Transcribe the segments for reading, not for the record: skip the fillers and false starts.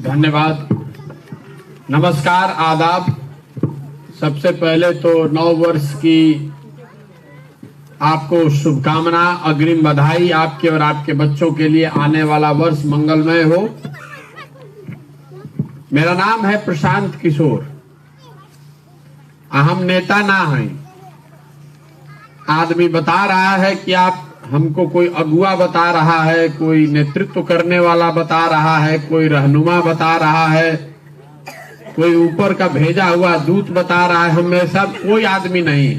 धन्यवाद, नमस्कार, आदाब। सबसे पहले तो नव वर्ष की आपको शुभकामना, अग्रिम बधाई आपके और आपके बच्चों के लिए। आने वाला वर्ष मंगलमय हो। मेरा नाम है प्रशांत किशोर। हम नेता ना हैं। आदमी बता रहा है कि आप हमको कोई अगुआ बता रहा है, कोई नेतृत्व करने वाला बता रहा है, कोई रहनुमा बता रहा है, कोई ऊपर का भेजा हुआ दूत बता रहा है। हम ऐसा कोई आदमी नहीं।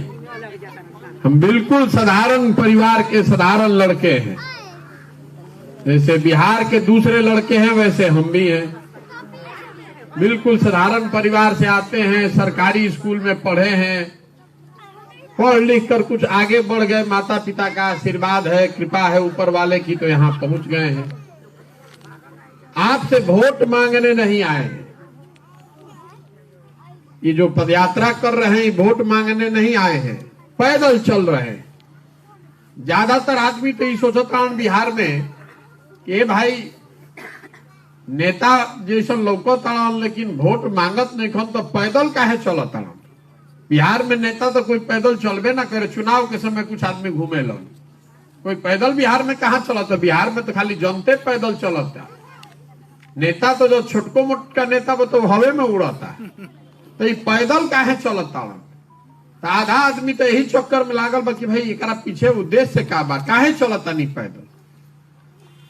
हम बिल्कुल साधारण परिवार के साधारण लड़के हैं। जैसे बिहार के दूसरे लड़के हैं वैसे हम भी हैं। बिल्कुल साधारण परिवार से आते हैं, सरकारी स्कूल में पढ़े हैं, पढ़ लिख कर कुछ आगे बढ़ गए। माता पिता का आशीर्वाद है, कृपा है ऊपर वाले की, तो यहाँ पहुंच गए हैं। आपसे वोट मांगने नहीं आए हैं। ये जो पदयात्रा कर रहे हैं वोट मांगने नहीं आए हैं, पैदल चल रहे हैं। ज्यादातर आदमी तो ये सोचता हूं बिहार में कि भाई नेता जैसा लौकत, लेकिन वोट मांगत नहीं खन तो पैदल काहे चलता। बिहार में नेता तो कोई पैदल चलबे ना करे। चुनाव के समय कुछ आदमी घूमे लो, कोई पैदल बिहार में कहाँ चलता। बिहार में तो खाली जनते पैदल चलता। नेता तो जो छोटको मोटका नेता वो तो हवे में उड़ता, तो ये पैदल काहे चलता। तो आधा आदमी तो यही चक्कर में लागल बा कि भाई एकरा पीछे उद्देश्य का बा, काहे चलता नहीं पैदल।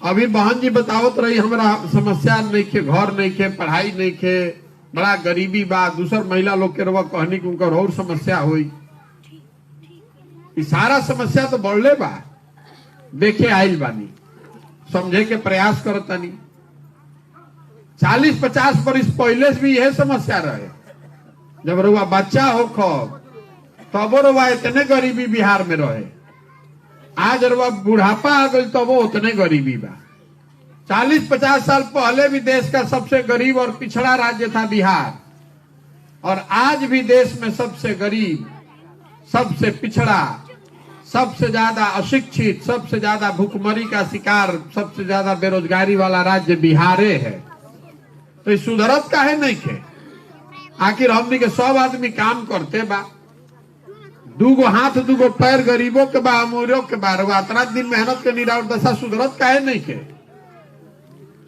अभी बहन जी बतावत रही हमरा समस्या नहीं खे, घर नहीं खे, पढ़ाई नहीं खे, बड़ा गरीबी बा। दूसर महिला लोग के रवा कहनी कि उनकर और समस्या हुई। सारा समस्या तो बढ़ले बा। देखे आइल बानी, समझे के प्रयास करतानी। 40-50 वर्ष पहले भी यह समस्या रहे। जब रउआ बच्चा हो खब तब रउआ इतने गरीबी बिहार में रहे। आज रउआ बुढ़ापा आ गई तब उतने गरीबी बा। 40-50 साल पहले भी देश का सबसे गरीब और पिछड़ा राज्य था बिहार, और आज भी देश में सबसे गरीब, सबसे पिछड़ा, सबसे ज्यादा अशिक्षित, सबसे ज्यादा भूखमरी का शिकार, सबसे ज्यादा बेरोजगारी वाला राज्य बिहारे है। तो इस सुधरत काहे नहीं खे। आखिर हमनी के सब आदमी काम करते बा। दूगो हाथ दूगो पैर गरीबों के बा, अमीरों के बा। इतना दिन मेहनत के निराउर दशा सुधरत काहे नहीं खे।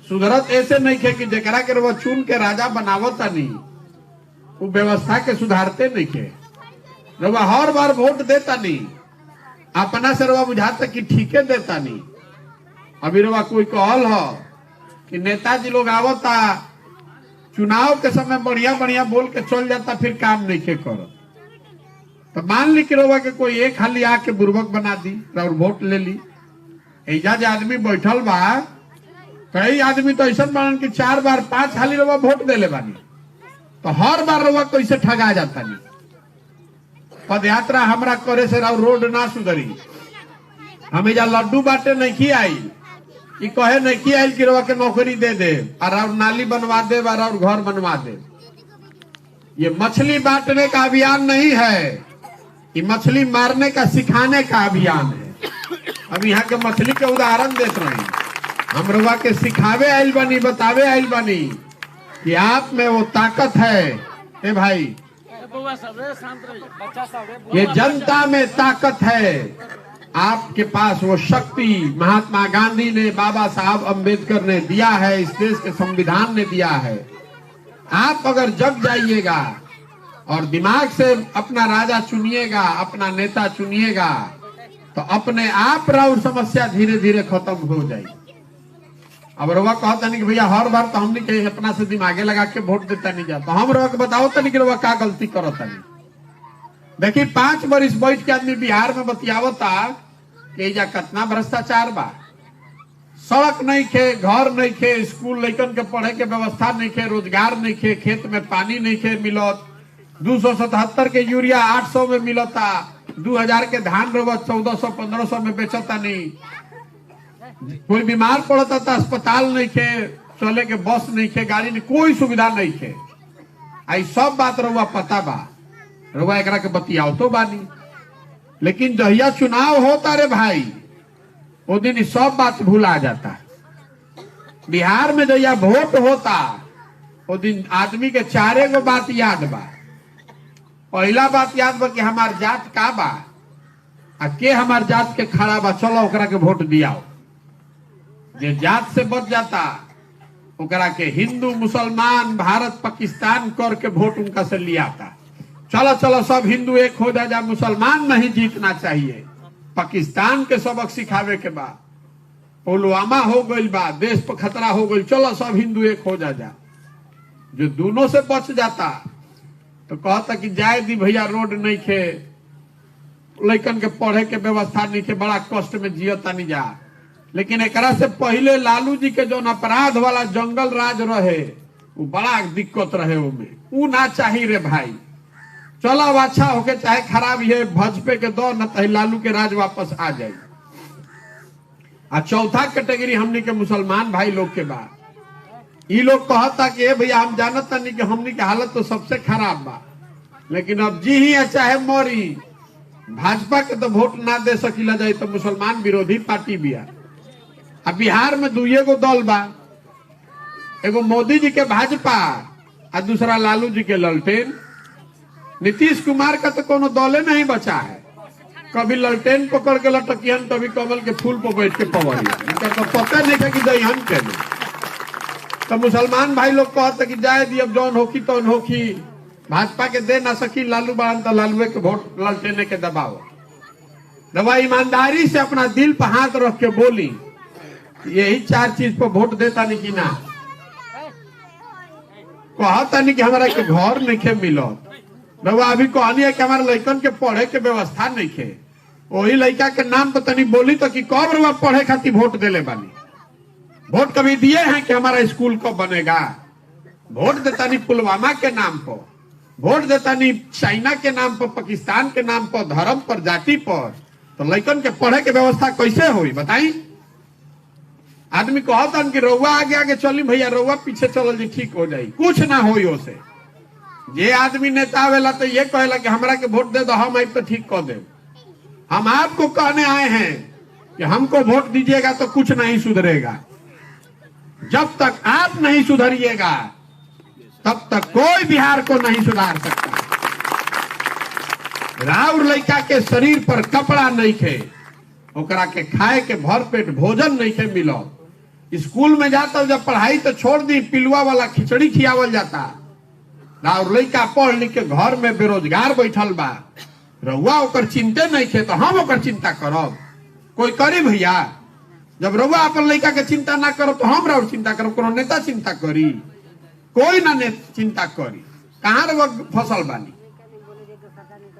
सुधरत ऐसे नहीं खे कि जकरा के वो चुन के राजा बनावता नहीं, वो व्यवस्था के सुधारते नहीं खे। रवा हर बार वोट देता नहीं, अपना से रवा बुझाता कि ठीके देता नहीं। अभी रवा कोई कहल हो कि नेताजी लोग आवता चुनाव के समय बढ़िया बढ़िया बोल के चल जाता, फिर काम नहीं के करो। तो मान ली कि रवा के कोई एक हाली आके बुर्बक बना दी और वोट ले ली। एजाज आदमी बैठल बा, कई आदमी तो ऐसा मानन कि 4 बार 5 हाली रवा वोट देले बानी, तो हर बार रवा कैसे ठगा जाता नहीं। पदयात्रा हमरा करे से रोड ना सुधरी। हमें जा लड्डू बांटे नहीं आई, कि कहे नहीं कि आइल कि रवा के नौकरी दे दे, और नाली बनवा दे, और घर बनवा दे। ये मछली बांटने का अभियान नहीं है, ये मछली मारने का सिखाने का अभियान है। अब यहाँ के मछली के उदाहरण देख रहे हैं। हम रवा के सिखावे आइल बनी, बतावे आइल बनी कि आप में वो ताकत है। ए भाई, ये जनता में ताकत है। आपके पास वो शक्ति महात्मा गांधी ने, बाबा साहब अंबेडकर ने दिया है, इस देश के संविधान ने दिया है। आप अगर जग जाइएगा और दिमाग से अपना राजा चुनिएगा, अपना नेता चुनिएगा, तो अपने आप राउर समस्या धीरे धीरे खत्म हो जाएगी। अब रवा कहता नहीं कि भैया हर बार तो हमने कहीं अपना से दिमागे लगा के वोट देता नहीं जाता। हम रवा के बताओ तो नहीं कि रवा क्या गलती करता नहीं। देखिए 5 वर्ष बैठ के आदमी बिहार में बतियावता कि जा कितना भ्रष्टाचार बा। सड़क नहीं खे, घर नहीं खे, स्कूल लड़कन के पढ़े के व्यवस्था नहीं खे, रोजगार नहीं खे, खेत में पानी नहीं खे मिलत। 277 के यूरिया 800 में मिलता, 2000 के धान रवा 1400-1500 में बेचता नहीं। कोई बीमार पड़ता था अस्पताल नहीं खे, चले के बस नहीं खे, गाड़ी नहीं, कोई सुविधा नहीं खे। आई सब बात रहुआ पता बा, रहुआ एकरा के बतियाओ तो बानी। लेकिन जहिया चुनाव होता रे भाई, वो दिन सब बात भूला जाता। बिहार में जहिया वोट होता वो दिन आदमी के चारे गो बात याद बा। पहला बात याद बा कि हमार जात का बा, आ के हमार जात के खड़ा बा, चलो ओकरा के वोट दियाओ। जे जात से बच जाता ओकरा के हिंदू मुसलमान भारत पाकिस्तान करके वोट उनका से लियाता। चलो चलो सब हिंदू एक हो जा, मुसलमान नहीं जीतना चाहिए, पाकिस्तान के सबक सिखावे के बाद पुलवामा हो गई बा, देश पर खतरा हो गई, चलो सब हिंदू एक हो जा। जो दोनों से बच जाता तो कहता कि जाए दी भैया, रोड नहीं खे, लड़कन के पढ़े के व्यवस्था नहीं खे, बड़ा कष्ट में जियता नहीं जा। लेकिन एकरा से पहले लालू जी के जो अपराध वाला जंगल राज रहे वो बड़ा दिक्कत रहे, वो ना चाहिए रे भाई। चलो अब अच्छा होके चाहे खराब है भाजपे के दो, न तो लालू के राज वापस आ जाए। आ चौथा कैटेगरी हमने के मुसलमान भाई लोग के बाद ये लोग कहता कि भैया हम जानता नहीं कि हमने की हालत तो सबसे खराब बा, लेकिन अब जी ही है चाहे मोरी, भाजपा के तो वोट ना दे सकीला जाए तो मुसलमान विरोधी पार्टी भी है। अब बिहार में दुइये गो दल बा, एगो मोदी जी के भाजपा और दूसरा लालू जी के ललटेन। नीतीश कुमार का तो कोनो दले नहीं बचा है, कभी ललटेन पकड़ के लटकियन, कभी कमल के फूल पर बैठ के पवरिया, तो पता नहीं था कि दहन के। तो मुसलमान भाई लोग कहते कि जाए दी, अब जौन होखी तो होखी, भाजपा के दे ना सकी लालू बाड़न तो लालुए के वोट ललटेने के दबाव। दबा ईमानदारी से अपना दिल पर हाथ रख के बोली, यही चार चीज पर वोट देता नहीं कि ना। कहता नहीं कि हमारा के घर नहीं खे मिलो, रवा अभी कहनी है कि हमारे लड़कन के पढ़े के व्यवस्था नहीं खे, वही लड़का के नाम पर तनी बोली तो कि कब रवा पढ़े खातिर वोट देले बानी। वोट कभी दिए हैं कि हमारा स्कूल कब बनेगा? वोट देता नहीं पुलवामा के नाम पर, वोट देता नहीं चाइना के नाम पर, पाकिस्तान के नाम पर, धर्म पर, जाति पर, तो लड़कन के पढ़े के व्यवस्था कैसे हुई बताई? आदमी कहता कि रउआ आगे आगे चली भैया, रउआ पीछे चल जी ठीक हो जाई, कुछ ना हो उसे। ये आदमी नेता आवेला तो ये कहेला कि हमरा के वोट दे दो, हम आई तो ठीक कर दे। हम आपको कहने आए हैं कि हमको वोट दीजिएगा तो कुछ नहीं सुधरेगा। जब तक आप नहीं सुधरिएगा तब तक कोई बिहार को नहीं सुधार सकता। राउर लड़का के शरीर पर कपड़ा नहीं खे, ओकरा के खाए के भर पेट भोजन नहीं खे मिलो। स्कूल में जाता जब पढ़ाई तो छोड़ दी, पिलुआ वाला खिचड़ी खियावल जाता। राउर लड़का पढ़ लिख के घर में बेरोजगार बैठल बा, रउआ ओकर चिंते नहीं खे तो हम ओकर चिंता करब? कोई करी भैया? जब रउआ अपन लड़का के चिंता ना करो तो हम राउर चिंता करब? कोनो नेता चिंता करी? कोई ना चिंता करी। कहाँ रउआ फसल बानी?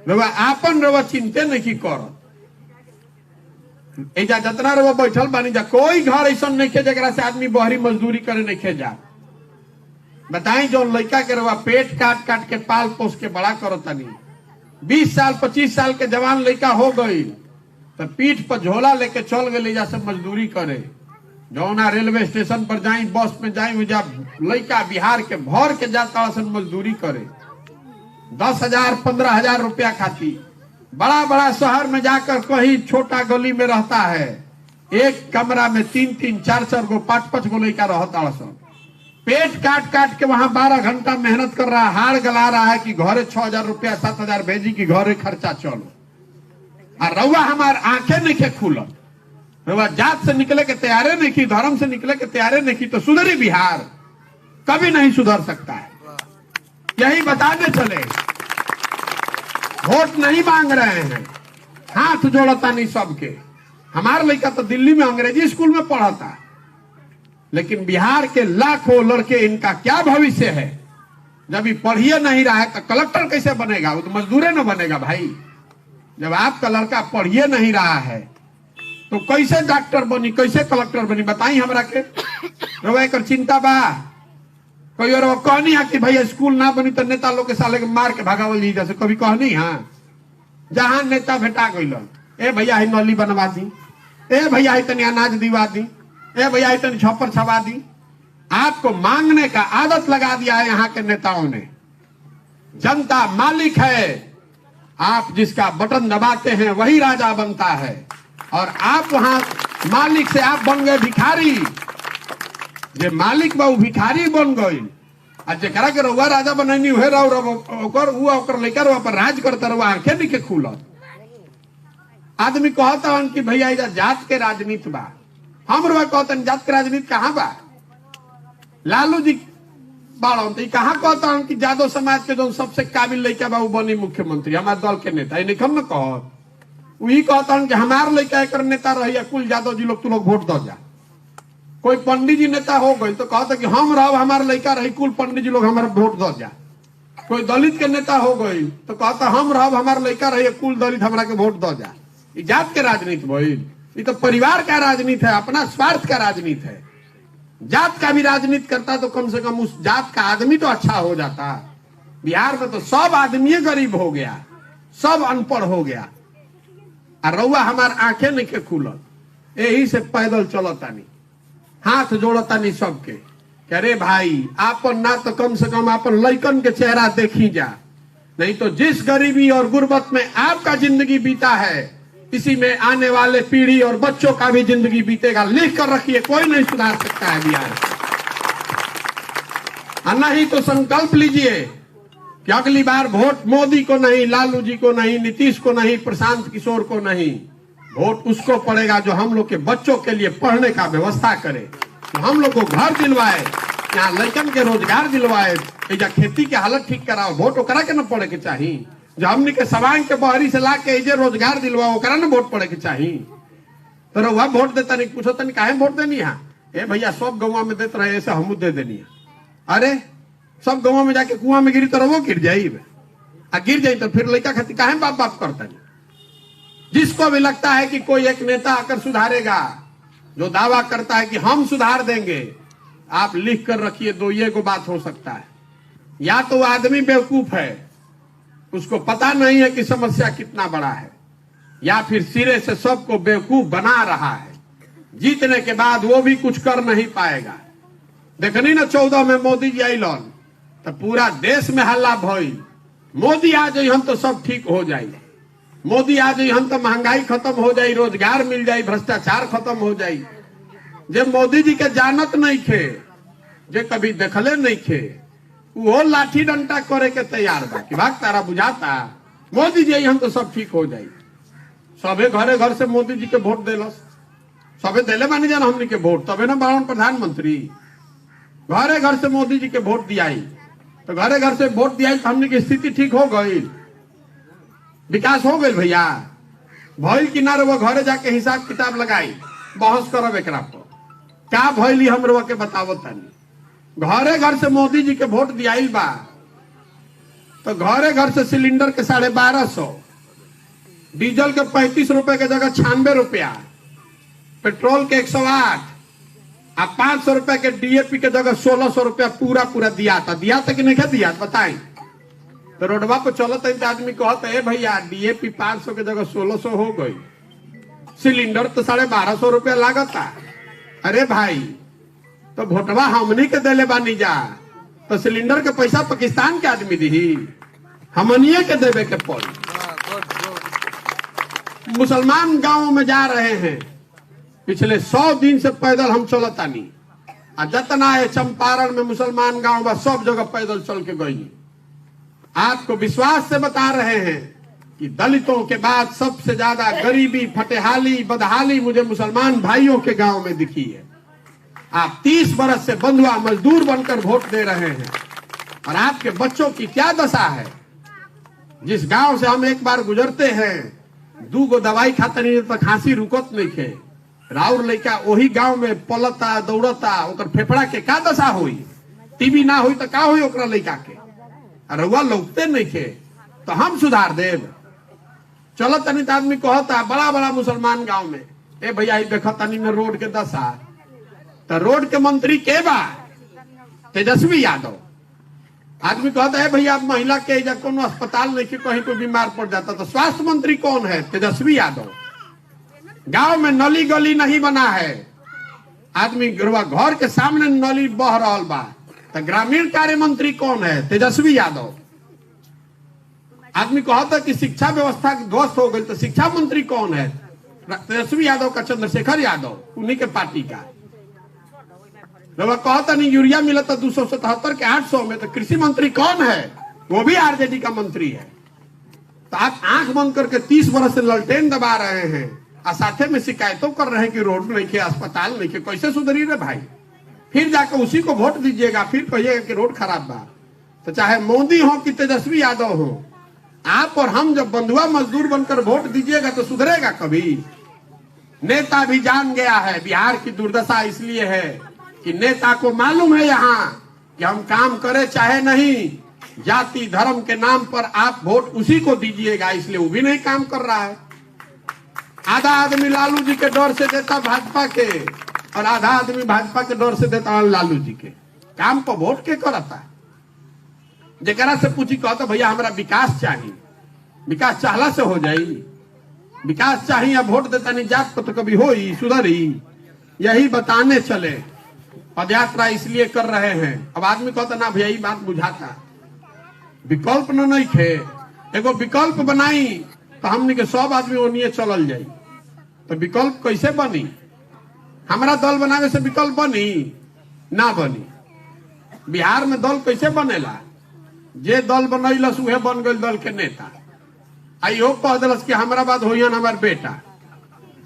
रउआ आपन रउआ चिंते नहीं करो। एजा जतना रउआ बैठल बानी जा, कोई घर ऐसा नहीं खे जरा से आदमी बहरी मजदूरी करे नहीं खे जा। बताई जो लड़का के रउआ पेट काट काट के पाल पोस के बड़ा करो तनी, 20 साल 25 साल के जवान लड़का हो गई तो पीठ पर झोला लेके चल गए जा सब मजदूरी करे। जौना रेलवे स्टेशन पर जाई, बस में जाई, जा लड़का बिहार के भर के जाता मजदूरी करे 10,000 15,000 रुपया खाती। बड़ा बड़ा शहर में जाकर कहीं छोटा गली में रहता है, एक कमरा में 3-3 4-4 गो 5-5 गो लड़का रहता सन। पेट काट काट के वहां 12 घंटा मेहनत कर रहा है, हाड़ गला रहा है कि घरे 6,000 रुपया 7,000 भेजी कि घरे खर्चा चलो। और रउआ हमार आंखें नहीं के खुलल, रउआ जात से निकले के तैयारे नहीं की, धर्म से निकले के तैयारे नहीं की, तो सुधरी बिहार? कभी नहीं सुधर सकता है। यही बताने चले, वोट नहीं मांग रहे हैं, हाथ जोड़ता नहीं सबके। हमारा लड़का तो दिल्ली में अंग्रेजी स्कूल में पढ़ा था, लेकिन बिहार के लाखों लड़के, इनका क्या भविष्य है? जब ये पढ़िए नहीं रहा है तो कलेक्टर कैसे बनेगा? वो तो मजदूरे न बनेगा भाई। जब आपका लड़का पढ़िए नहीं रहा है तो कैसे डॉक्टर बनी, कैसे कलेक्टर बनी? बताई हमरा के। रवा कर चिंता बा कोई और कहनी है कि भैया स्कूल ना बनी तो नेता लोग के साले के मार के भगावल ली, जैसे कभी कहनी है जहां नेता भेटा गई, ए भैया ही नली बनवा दी, ए भैया ही तनी अनाज दिवा दी, ए भैया ही तनी छप्पर छवा दी। आपको मांगने का आदत लगा दिया है यहाँ के नेताओं ने। जनता मालिक है, आप जिसका बटन दबाते हैं वही राजा बनता है, और आप वहां मालिक से आप बन गए भिखारी। जे मालिक बा भिखारी बन गई, जरा के रउआ राजा बनैनी उहे ओकर लेकर पर राज करता रहुआ आंखें नहीं खुलत। आदमी कहता कि भैया इधर जात के राजनीति बा, हम रुआ कहते जात के राजनीति कहाँ बा? लालू जी बाड़न तो कहाँ कहता हूँ कि यादव समाज के जो सबसे काबिल लड़का बा वो बनी मुख्यमंत्री, हमारे दल के नेता निकल न कह। वही कहता हूँ कि हमार लड़का एक नेता रही कुल यादव जी लोग तू लोग वोट दो जा। कोई पंडित जी नेता हो गई तो कहता कि हम रहो हमारे लड़का रही कुल पंडित जी लोग हमारे वोट दो जा। कोई दलित के नेता हो गई तो कहता हम रहो हमारे लड़का रही कुल दलित हमारा के वोट दो जा। जात के राजनीति भइल, ये तो परिवार का राजनीति है, अपना स्वार्थ का राजनीति है। जात का भी राजनीति करता तो कम से कम उस जात का आदमी तो अच्छा हो जाता। बिहार में तो सब आदमी गरीब हो गया, सब अनपढ़ हो गया। और रउआ हमार आंखें नहीं के खुलत, यही से पैदल चलतानी, हाथ जोड़तानी सबके। अरे भाई आपन ना तो कम से कम आपन लइकन के चेहरा देखी जा, नहीं तो जिस गरीबी और गुर्बत में आपका जिंदगी बीता है इसी में आने वाले पीढ़ी और बच्चों का भी जिंदगी बीतेगा। लिख कर रखिए, कोई नहीं सुधार सकता है बिहार। नहीं तो संकल्प लीजिए कि अगली बार वोट मोदी को नहीं, लालू जी को नहीं, नीतीश को नहीं, प्रशांत किशोर को नहीं, वोट उसको पड़ेगा जो हम लोग के बच्चों के लिए पढ़ने का व्यवस्था करे, तो हम लोग को घर दिलवाए, यहाँ लड़कन के रोजगार दिलवाए, या खेती के हालत ठीक कराओ। वोट ओकरा के न पड़े के चाहिए जो हमने के सवांग के बहरी से ला के रोजगार दिलवाओ, ओकरा न वोट पड़े के चाहिए। तो रउआ वोट देता नहीं, पूछो तनी काहे वोट देनी है? ए भैया सब गाँव में देते रहे, ऐसे हम दे देनी है। अरे सब गाँव में जाके कुआं में गिरी तो वो गिर जाये, गिर जाये तो फिर लड़का खाती काहे बाप बाप करता नहीं। जिसको भी लगता है कि कोई एक नेता आकर सुधारेगा, जो दावा करता है कि हम सुधार देंगे, आप लिख कर रखिए दो ये को बात हो सकता है। या तो आदमी बेवकूफ है, उसको पता नहीं है कि समस्या कितना बड़ा है, या फिर सिरे से सबको बेवकूफ बना रहा है। जीतने के बाद वो भी कुछ कर नहीं पाएगा। देखनी ना 14 में मोदी जी आइलन तो पूरा देश में हल्ला भइल, मोदी आ जाए हम तो सब ठीक हो जाए, मोदी आ जाए हम तो महंगाई खत्म हो जाए, रोजगार मिल जाए, भ्रष्टाचार खत्म हो जाए। जे मोदी जी के जानत नहीं थे, जे कभी देखले नहीं थे, वो लाठी डंडा करे के तैयार बा कि भाग तारा बुझाता मोदी जी हम तो सब ठीक हो जाए। सबे घरे घर से मोदी जी के वोट देलस, सबे दिले मानी जाना हमने के वोट, तबे ना बावन प्रधानमंत्री। घरे घर से मोदी जी के वोट दियाई, तो घरे घर से वोट दियाई तो हमने की स्थिति ठीक हो गई, विकास हो गई भैया। भइल कि ना वो घरे जाके हिसाब किताब लगाई, बहस करब एकरा पर क्या भइली हम के बतावो तानी। घरे घर से मोदी जी के वोट दियाई बा तो घरे घर से सिलेंडर के 1250, डीजल के 35 रुपए के जगह 96 रुपया, पेट्रोल के 108, अब 500 रुपए के डीएपी के जगह 1600 रुपया पूरा दिया था कि नहीं दिया बताई। तो रोडवा पर चलता है आदमी कहता है भैया डीएपी 500 के जगह 1600 हो गई, सिलेंडर तो 1250 रुपया लागता। अरे भाई तो वोटवा हमनी के देले बानी जा, तो सिलेंडर के पैसा पाकिस्तान के आदमी दी, हमनिए के देवे के पड़ी। मुसलमान गांवों में जा रहे हैं, पिछले 100 दिन से पैदल हम चलतानी, जतना है चंपारण में मुसलमान गांव बा सब जगह पैदल चल के गई। आपको विश्वास से बता रहे हैं कि दलितों के बाद सबसे ज्यादा गरीबी, फटेहाली, बदहाली मुझे मुसलमान भाइयों के गांव में दिखी है। आप 30 बरस से बंधुआ मजदूर बनकर वोट दे रहे हैं, और आपके बच्चों की क्या दशा है। जिस गांव से हम एक बार गुजरते हैं, 2 गो दवाई खाते नहीं तो खांसी रुकत नहीं थे, राउर लड़का वही गांव में पलता दौड़ता, ओकर फेफड़ा के का दशा हुई, टीबी ना हुई तो का हुई ओकरा लड़का के, रउआ लौटते नहीं थे। तो हम सुधार देव। चलो तनी आदमी कहता बड़ा बड़ा मुसलमान गांव में, ए भैया देखो तनी में रोड के दशा, तो रोड के मंत्री के बा? तेजस्वी यादव। आदमी कहता है भैया महिला के या कोनो अस्पताल नहीं कि कहीं कोई बीमार पड़ जाता तो स्वास्थ्य मंत्री कौन है? तेजस्वी यादव। गांव में नली गली नहीं बना है, आदमी घर के सामने नली बह रहा बा, तो ग्रामीण कार्य मंत्री कौन है? तेजस्वी यादव। आदमी कहता कि शिक्षा व्यवस्था ध्वस्त हो गई, तो शिक्षा मंत्री कौन है? तेजस्वी यादव का, चंद्रशेखर यादव, उन्हीं के पार्टी का। कहता नहीं यूरिया मिला था 277 के 800 में, तो कृषि मंत्री कौन है? वो भी आरजेडी का मंत्री है। तो आप आंख बंद करके 30 वर्ष से ललटेन दबा रहे हैं और साथे में शिकायतों कर रहे हैं कि रोड नहीं के, अस्पताल नहीं के। कैसे सुधरी रे भाई? फिर जाकर उसी को वोट दीजिएगा, फिर कहिएगा कि रोड खराब बा। तो चाहे मोदी हो कि तेजस्वी यादव हो, आप और हम जब बंधुआ मजदूर बनकर वोट दीजिएगा तो सुधरेगा कभी? नेता भी जान गया है बिहार की दुर्दशा इसलिए है कि नेता को मालूम है यहाँ कि हम काम करे चाहे नहीं, जाति धर्म के नाम पर आप वोट उसी को दीजिएगा, इसलिए वो भी नहीं काम कर रहा है। आधा आदमी लालू जी के डर से देता भाजपा के, और आधा आदमी भाजपा के डर से देता लालू जी के। काम को वोट के करता है। जरा से पूछी कहता भैया हमारा विकास चाहिए, विकास चाहला से हो जाई? विकास चाहिए अब वोट देता नहीं जात को तो कभी हो ही सुधरी? यही बताने चले पदयात्रा इसलिए कर रहे हैं। अब आदमी कहता ना भैया ये बात बुझाता, विकल्प न नहीं थे, एगो विकल्प बनाई तो हमने के सब आदमी ओनिए चलल जाई। तो विकल्प कैसे बनी? हमारा दल बनावे से विकल्प बनी ना बनी। बिहार में दल कैसे बनेला? जे दल बनैलस उहे बन गई दल के नेता। आइयो कह दिलस कि हमारा बात होइयन हमार बेटा,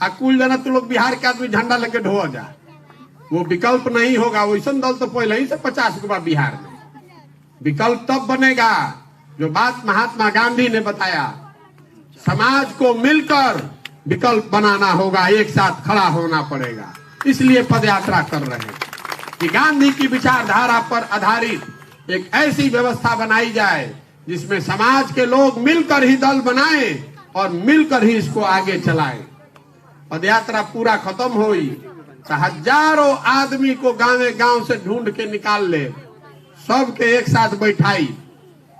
आ कुल जना तू लोग बिहार के आदमी झंडा लेके ढो जा। वो विकल्प नहीं होगा। वैसा दल तो पहले ही से 50 को बा बिहार में। विकल्प तब बनेगा जो बात महात्मा गांधी ने बताया, समाज को मिलकर विकल्प बनाना होगा, एक साथ खड़ा होना पड़ेगा। इसलिए पदयात्रा कर रहे हैं कि गांधी की विचारधारा पर आधारित एक ऐसी व्यवस्था बनाई जाए जिसमें समाज के लोग मिलकर ही दल बनाएं और मिलकर ही इसको आगे चलाएं। पदयात्रा पूरा खत्म हुई तो हजारों आदमी को गांव गांव से ढूंढ के निकाल ले, सबके एक साथ बैठाई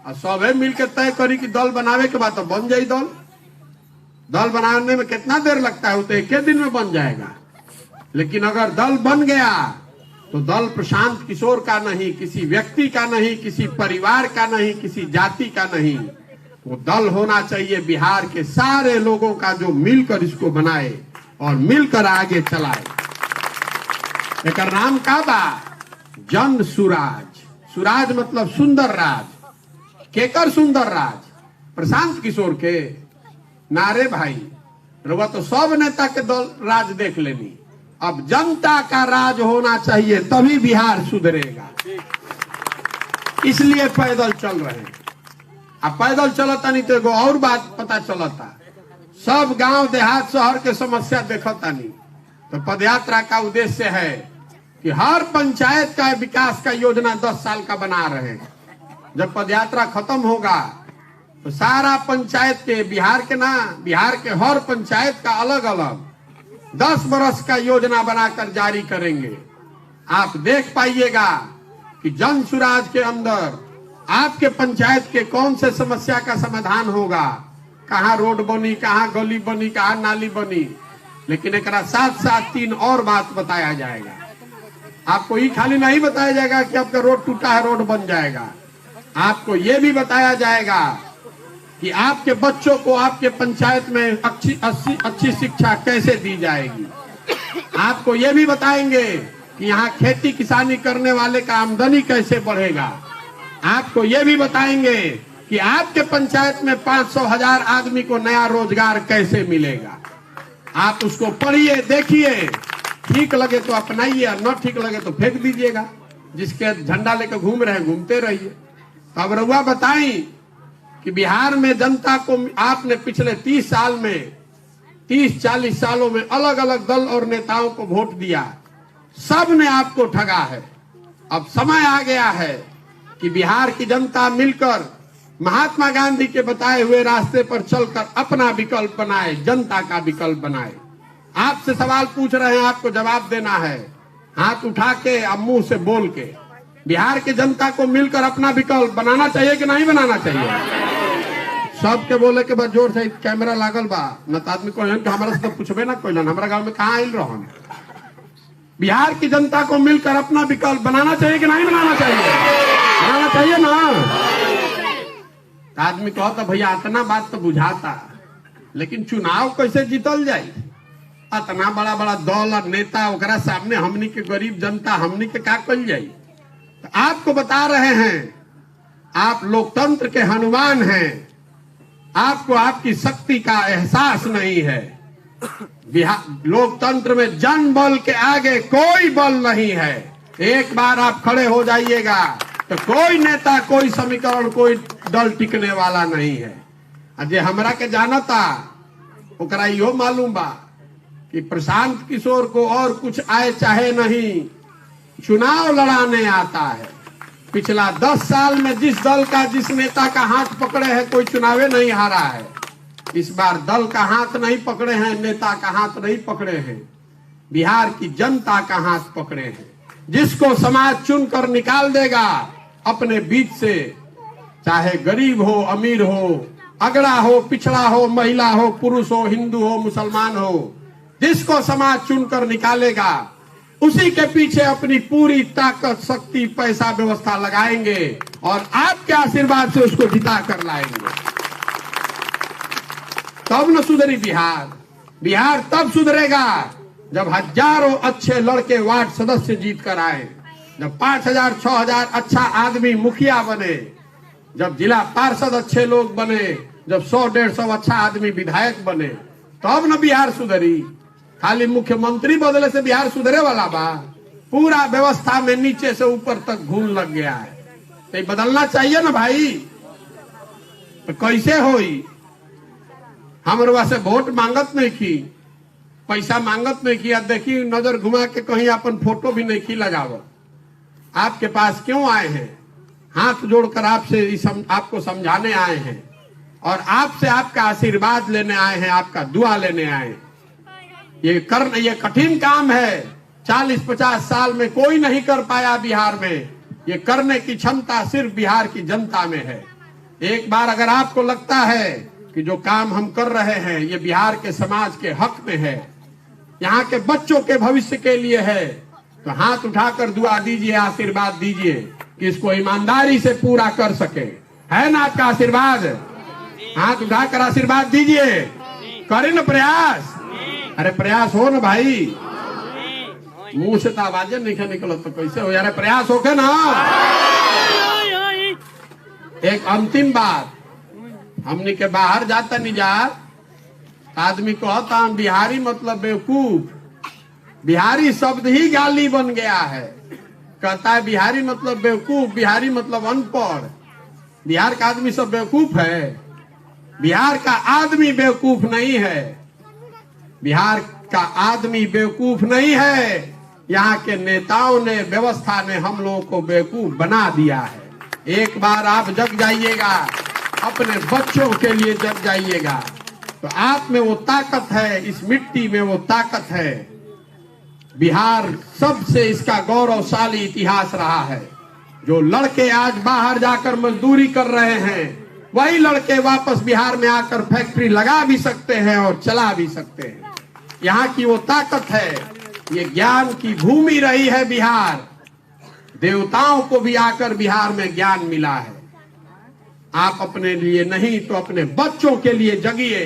और सबे मिलकर तय करी कि दल बनावे के बाद तो बन जाई दल। दल बनाने में कितना देर लगता है? वो तो एक दिन में बन जाएगा। लेकिन अगर दल बन गया तो दल प्रशांत किशोर का नहीं, किसी व्यक्ति का नहीं, किसी परिवार का नहीं, किसी जाति का नहीं। वो दल होना चाहिए बिहार के सारे लोगों का जो मिलकर इसको बनाए और मिलकर आगे चलाए। एक नाम का बा जन सुराज। सुराज मतलब सुंदर राज। केकर सुंदर राज? प्रशांत किशोर के नारे भाई। रउआ तो सब नेता के दल राज देख लेनी, अब जनता का राज होना चाहिए तभी बिहार सुधरेगा। इसलिए पैदल चल रहे हैं। अब पैदल चलता नहीं तो एगो और बात पता चलता, सब गांव देहात शहर के समस्या देखता नहीं। तो पदयात्रा का उद्देश्य है कि हर पंचायत का विकास का योजना 10 साल का बना रहे हैं। जब पदयात्रा खत्म होगा तो सारा पंचायत के बिहार के हर पंचायत का अलग अलग 10 बरस का योजना बनाकर जारी करेंगे। आप देख पाइएगा कि जन सुराज के अंदर आपके पंचायत के कौन से समस्या का समाधान होगा, कहाँ रोड बनी, कहाँ गली बनी, कहाँ नाली बनी। लेकिन एक साथ साथ 3 और बात बताया जाएगा। आपको ये खाली नहीं बताया जाएगा कि आपका रोड टूटा है रोड बन जाएगा। आपको ये भी बताया जाएगा कि आपके बच्चों को आपके पंचायत में अच्छी शिक्षा कैसे दी जाएगी। आपको ये भी बताएंगे कि यहाँ खेती किसानी करने वाले का आमदनी कैसे बढ़ेगा। आपको ये भी बताएंगे कि आपके पंचायत में 500,000 आदमी को नया रोजगार कैसे मिलेगा। आप उसको पढ़िए, देखिए, ठीक लगे तो अपनाइए और न ठीक लगे तो फेंक दीजिएगा। जिसके झंडा लेकर घूम रहे हैं घूमते रहिए। तो अब रउआ बताई कि बिहार में जनता को आपने पिछले 30 साल में 30-40 सालों में अलग अलग दल और नेताओं को वोट दिया, सब ने आपको ठगा है। अब समय आ गया है कि बिहार की जनता मिलकर महात्मा गांधी के बताए हुए रास्ते पर चलकर अपना विकल्प बनाए, जनता का विकल्प बनाए। आपसे सवाल पूछ रहे हैं, आपको जवाब देना है, हाथ उठा के अब मुंह से बोल के। बिहार की जनता को मिलकर अपना विकल्प बनाना चाहिए कि नहीं बनाना चाहिए? सबके बोले के बाद जोर से कैमरा लागल बा, न तो आदमी को हमारा से तो पूछबे ना कोई, हमारा गांव में कहाँ आयल रहन। बिहार की जनता को मिलकर अपना विकल्प बनाना चाहिए कि नहीं बनाना चाहिए? बनाना चाहिए ना। आदमी कहता भैया इतना बात तो बुझाता, लेकिन चुनाव कैसे जीतल जाए? इतना बड़ा बड़ा दल और नेता ओकरा सामने हमनी के गरीब जनता हमनी के का कल जाई। तो आपको बता रहे हैं, आप लोकतंत्र के हनुमान हैं, आपको आपकी शक्ति का एहसास नहीं है। लोकतंत्र में जन बल के आगे कोई बल नहीं है। एक बार आप खड़े हो जाइएगा तो कोई नेता, कोई समीकरण, कोई दल टिकने वाला नहीं है। जे हमरा के जानता ओकरा यो मालूम बा कि प्रशांत किशोर को और कुछ आए चाहे नहीं, चुनाव लड़ाने आता है। पिछला 10 साल में जिस दल का, जिस नेता का हाथ पकड़े हैं, कोई चुनावे नहीं हारा है। इस बार दल का हाथ नहीं पकड़े हैं, नेता का हाथ नहीं पकड़े हैं, बिहार की जनता का हाथ पकड़े हैं, जिसको समाज चुनकर निकाल देगा अपने बीच से। चाहे गरीब हो, अमीर हो, अगड़ा हो, पिछड़ा हो, महिला हो, पुरुष हो, हिंदू हो, मुसलमान हो, जिसको समाज चुनकर निकालेगा उसी के पीछे अपनी पूरी ताकत, शक्ति, पैसा, व्यवस्था लगाएंगे और आपके आशीर्वाद से उसको जिता कर लाएंगे। तब न सुधरी बिहार। बिहार तब सुधरेगा जब हजारों अच्छे लड़के वार्ड सदस्य जीत कर आए, जब 5000 6000 अच्छा आदमी मुखिया बने, जब जिला पार्षद अच्छे लोग बने, जब 100-150 अच्छा आदमी विधायक बने, तब न बिहार सुधरी। खाली मुख्यमंत्री बदले से बिहार सुधरे वाला बा? पूरा व्यवस्था में नीचे से ऊपर तक घून लग गया है। तो ये बदलना चाहिए ना भाई। तो कैसे होई? हमरे वहां से वोट मांगत नहीं की, पैसा मांगत नहीं किया, देखी नजर घुमा के कहीं अपन फोटो भी नहीं की लगावत। आपके पास क्यों आए हैं? हाथ जोड़कर आपसे आपको समझाने आए हैं और आपसे आपका आशीर्वाद लेने आए हैं, आपका दुआ लेने आए हैं। ये कठिन काम है। 40-50 साल में कोई नहीं कर पाया बिहार में। ये करने की क्षमता सिर्फ बिहार की जनता में है। एक बार अगर आपको लगता है कि जो काम हम कर रहे हैं ये बिहार के समाज के हक में है, यहाँ के बच्चों के भविष्य के लिए है, तो हाथ उठाकर दुआ दीजिए, आशीर्वाद दीजिए कि इसको ईमानदारी से पूरा कर सके। है ना आपका आशीर्वाद? हाथ उठाकर आशीर्वाद दीजिए। करें ना प्रयास? अरे प्रयास हो ना भाई। मुंह से तो आवाजें नहीं निकल तो कैसे हो? यार प्रयास हो के ना। एक अंतिम बात, हमने के बाहर जाता नहीं जा, आदमी कहता बिहारी मतलब बेवकूफ। बिहारी शब्द ही गाली बन गया है। कहता है बिहारी मतलब बेवकूफ, बिहारी मतलब अनपढ़। बिहार का आदमी सब बेवकूफ है? बिहार का आदमी बेवकूफ नहीं है। बिहार का आदमी बेवकूफ नहीं है। यहाँ के नेताओं ने, व्यवस्था ने हम लोगों को बेवकूफ बना दिया है। एक बार आप जग जाइएगा, अपने बच्चों के लिए जग जाइएगा, तो आप में वो ताकत है, इस मिट्टी में वो ताकत है। बिहार सबसे इसका गौरवशाली इतिहास रहा है। जो लड़के आज बाहर जाकर मजदूरी कर रहे हैं, वही लड़के वापस बिहार में आकर फैक्ट्री लगा भी सकते हैं और चला भी सकते हैं। यहाँ की वो ताकत है। ये ज्ञान की भूमि रही है बिहार। देवताओं को भी आकर बिहार में ज्ञान मिला है। आप अपने लिए नहीं तो अपने बच्चों के लिए जगिए,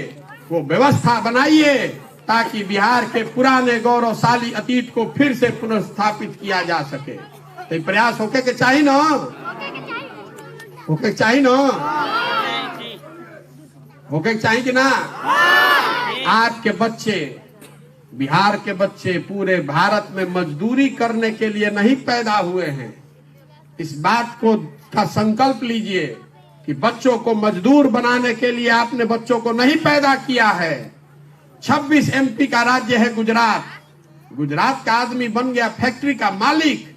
वो व्यवस्था बनाइए ताकि बिहार के पुराने गौरवशाली अतीत को फिर से पुनर्स्थापित किया जा सके। तो प्रयास होके के चाहिए ना, होके चाहिए ना, होके चाहिए कि ना। आपके बच्चे, बिहार के बच्चे पूरे भारत में मजदूरी करने के लिए नहीं पैदा हुए हैं। इस बात को का संकल्प लीजिए कि बच्चों को मजदूर बनाने के लिए आपने बच्चों को नहीं पैदा किया है। 26 MP का राज्य है गुजरात। गुजरात का आदमी बन गया फैक्ट्री का मालिक।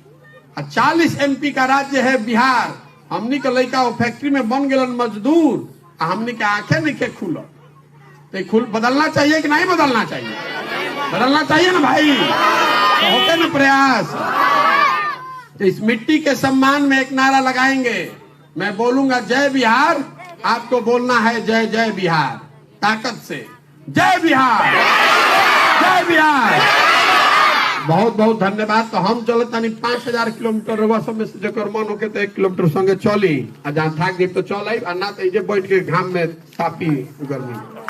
40 MP का राज्य है बिहार। हमनी के लड़का वो फैक्ट्री में बन गए मजदूर, हमनी के आंखें नहीं खुल। तो बदलना चाहिए कि नहीं बदलना चाहिए? बदलना चाहिए ना भाई। तो होते ना प्रयास। तो इस मिट्टी के सम्मान में एक नारा लगाएंगे। मैं बोलूंगा जय बिहार, आपको बोलना है जय जय बिहार, ताकत से जय बिहार, जय बिहार। बहुत बहुत धन्यवाद। तो हम चलत 5000 किलोमीटर रवा सब में से जकर मन होके तो 1 किलोमीटर संगे चली, आ जहाँ थाक दी तो चल आई, ना तो बैठ के घाम में तापी गर्मी।